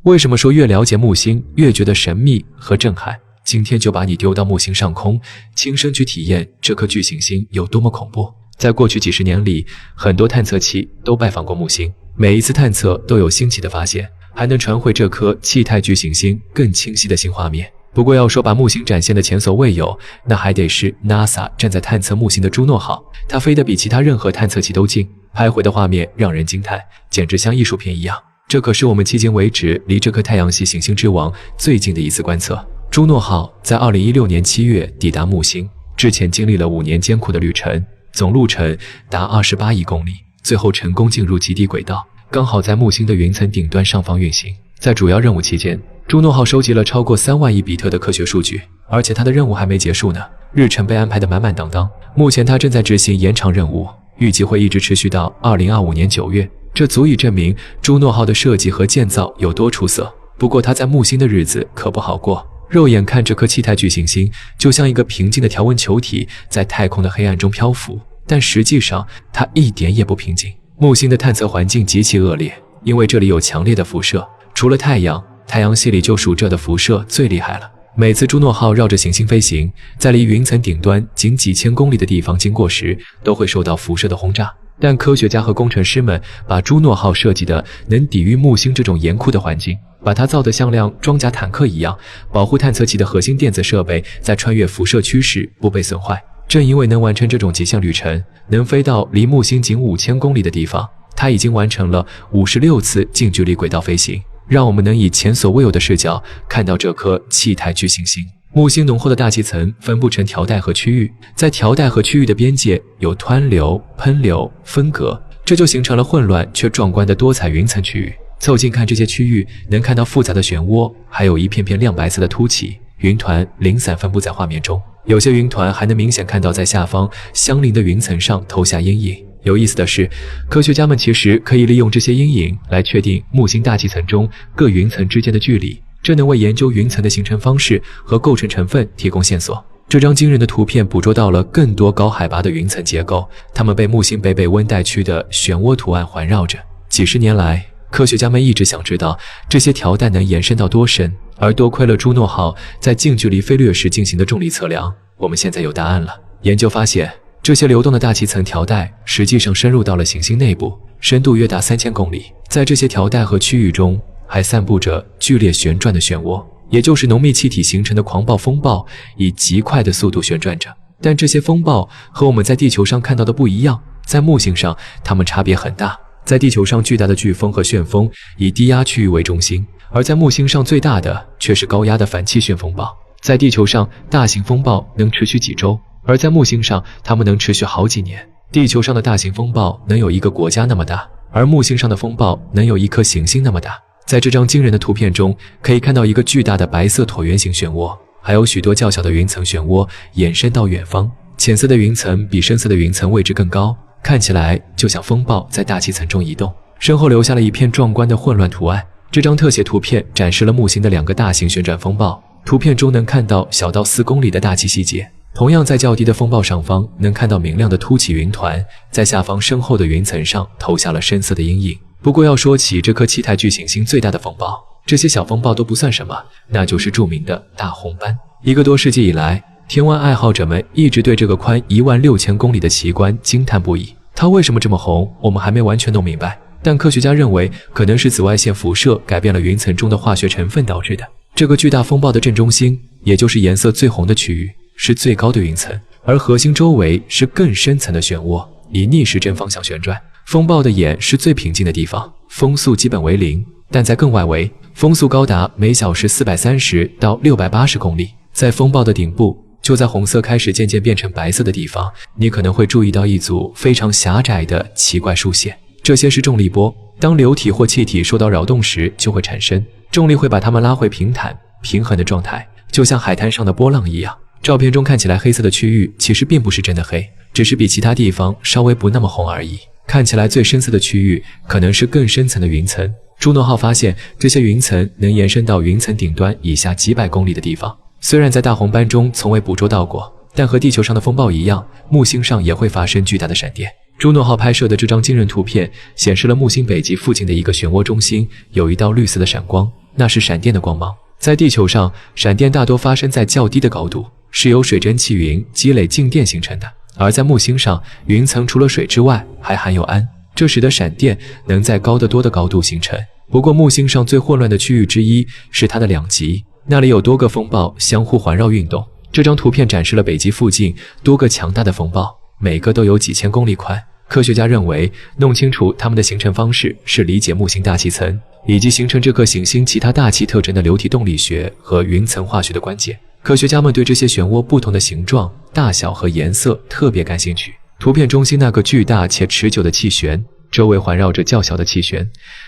为什么说越了解木星越觉得神秘和震撼？今天就把你丢到木星上空，亲身去体验这颗巨行星有多么恐怖。在过去几十年里，很多探测器都拜访过木星，每一次探测都有新奇的发现，还能传回这颗气态巨行星更清晰的新画面。不过要说把木星展现的前所未有，那还得是 NASA 正在探测木星的朱诺号，它飞得比其他任何探测器都近，拍回的画面让人惊叹，简直像艺术片一样。这可是我们迄今为止离这颗太阳系行星之王最近的一次观测。朱诺号在2016年7月抵达木星，之前经历了5年艰苦的旅程，总路程达28亿公里，最后成功进入极地轨道，刚好在木星的云层顶端上方运行。在主要任务期间，朱诺号收集了超过3万亿比特的科学数据，而且它的任务还没结束呢，日程被安排得满满当当。目前它正在执行延长任务，预计会一直持续到2025年9月。这足以证明朱诺号的设计和建造有多出色。不过它在木星的日子可不好过，肉眼看这颗气态巨行星就像一个平静的条纹球体在太空的黑暗中漂浮，但实际上它一点也不平静。木星的探测环境极其恶劣，因为这里有强烈的辐射，除了太阳，太阳系里就属这的辐射最厉害了。每次朱诺号绕着行星飞行，在离云层顶端仅几千公里的地方经过时，都会受到辐射的轰炸。但科学家和工程师们把朱诺号设计的能抵御木星这种严酷的环境，把它造得像辆装甲坦克一样，保护探测器的核心电子设备在穿越辐射区时不被损坏。正因为能完成这种极限旅程，能飞到离木星仅5000公里的地方，它已经完成了56次近距离轨道飞行，让我们能以前所未有的视角看到这颗气态巨行星。木星浓厚的大气层分布成条带和区域，在条带和区域的边界有湍流、喷流、分隔，这就形成了混乱却壮观的多彩云层区域。凑近看这些区域，能看到复杂的漩涡，还有一片片亮白色的凸起，云团零散分布在画面中，有些云团还能明显看到在下方相邻的云层上投下阴影。有意思的是，科学家们其实可以利用这些阴影来确定木星大气层中各云层之间的距离，这能为研究云层的形成方式和构成成分提供线索。这张惊人的图片捕捉到了更多高海拔的云层结构，它们被木星北温带区的漩涡图案环绕着。几十年来，科学家们一直想知道这些条带能延伸到多深，而多亏了朱诺号在近距离飞掠时进行的重力测量，我们现在有答案了。研究发现，这些流动的大气层条带实际上深入到了行星内部，深度约达3000公里。在这些条带和区域中，还散布着剧烈旋转的漩涡，也就是浓密气体形成的狂暴风暴，以极快的速度旋转着。但这些风暴和我们在地球上看到的不一样，在木星上它们差别很大。在地球上，巨大的飓风和旋风以低压区域为中心，而在木星上最大的却是高压的反气旋风暴。在地球上，大型风暴能持续几周，而在木星上，它们能持续好几年。地球上的大型风暴能有一个国家那么大，而木星上的风暴能有一颗行星那么大。在这张惊人的图片中，可以看到一个巨大的白色椭圆形漩涡，还有许多较小的云层漩涡延伸到远方。浅色的云层比深色的云层位置更高，看起来就像风暴在大气层中移动，身后留下了一片壮观的混乱图案。这张特写图片展示了木星的2个大型旋转风暴，图片中能看到小到4公里的大气细节。同样在较低的风暴上方，能看到明亮的凸起云团，在下方深厚的云层上投下了深色的阴影。不过要说起这颗气态巨行星最大的风暴，这些小风暴都不算什么，那就是著名的大红斑。1个多世纪以来，天文爱好者们一直对这个宽16000公里的奇观惊叹不已。它为什么这么红，我们还没完全弄明白，但科学家认为可能是紫外线辐射改变了云层中的化学成分导致的。这个巨大风暴的正中心，也就是颜色最红的区域，是最高的云层，而核心周围是更深层的漩涡，以逆时针方向旋转。风暴的眼是最平静的地方，风速基本为0，但在更外围，风速高达每小时430到680公里。在风暴的顶部，就在红色开始渐渐变成白色的地方，你可能会注意到一组非常狭窄的奇怪竖线，这些是重力波，当流体或气体受到扰动时就会产生，重力会把它们拉回平坦平衡的状态，就像海滩上的波浪一样。照片中看起来黑色的区域其实并不是真的黑，只是比其他地方稍微不那么红而已。看起来最深色的区域可能是更深层的云层。朱诺号发现这些云层能延伸到云层顶端以下几百公里的地方，虽然在大红斑中从未捕捉到过，但和地球上的风暴一样，木星上也会发生巨大的闪电。朱诺号拍摄的这张惊人图片显示了木星北极附近的一个漩涡中心有一道绿色的闪光，那是闪电的光芒。在地球上，闪电大多发生在较低的高度，是由水蒸气云积累静电形成的。而在木星上，云层除了水之外，还含有氨，这使得闪电能在高得多的高度形成。不过，木星上最混乱的区域之一是它的两极，那里有多个风暴相互环绕运动。这张图片展示了北极附近多个强大的风暴，每个都有几千公里宽。科学家认为，弄清楚它们的形成方式是理解木星大气层以及形成这颗行星其他大气特征的流体动力学和云层化学的关键。科学家们对这些漩涡不同的形状、大小和颜色特别感兴趣。图片中心那个巨大且持久的气旋，周围环绕着较小的气旋，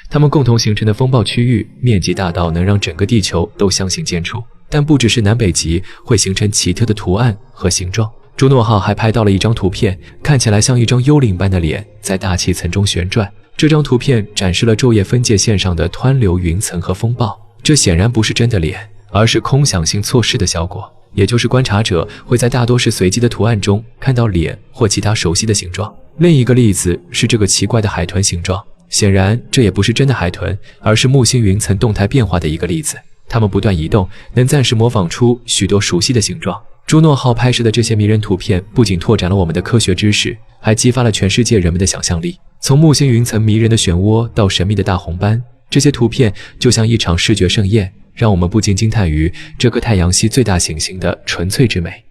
它们共同形成的风暴区域面积大到能让整个地球都相形见绌。但不只是南北极会形成奇特的图案和形状，朱诺号还拍到了一张图片，看起来像一张幽灵般的脸在大气层中旋转。这张图片展示了昼夜分界线上的湍流云层和风暴，这显然不是真的脸，而是空想性错视的效果，也就是观察者会在大多是随机的图案中看到脸或其他熟悉的形状。另一个例子是这个奇怪的海豚形状，显然这也不是真的海豚，而是木星云层动态变化的一个例子。它们不断移动，能暂时模仿出许多熟悉的形状。朱诺号拍摄的这些迷人图片不仅拓展了我们的科学知识，还激发了全世界人们的想象力。从木星云层迷人的漩涡到神秘的大红斑，这些图片就像一场视觉盛宴，让我们不禁惊叹于这颗太阳系最大行星的纯粹之美。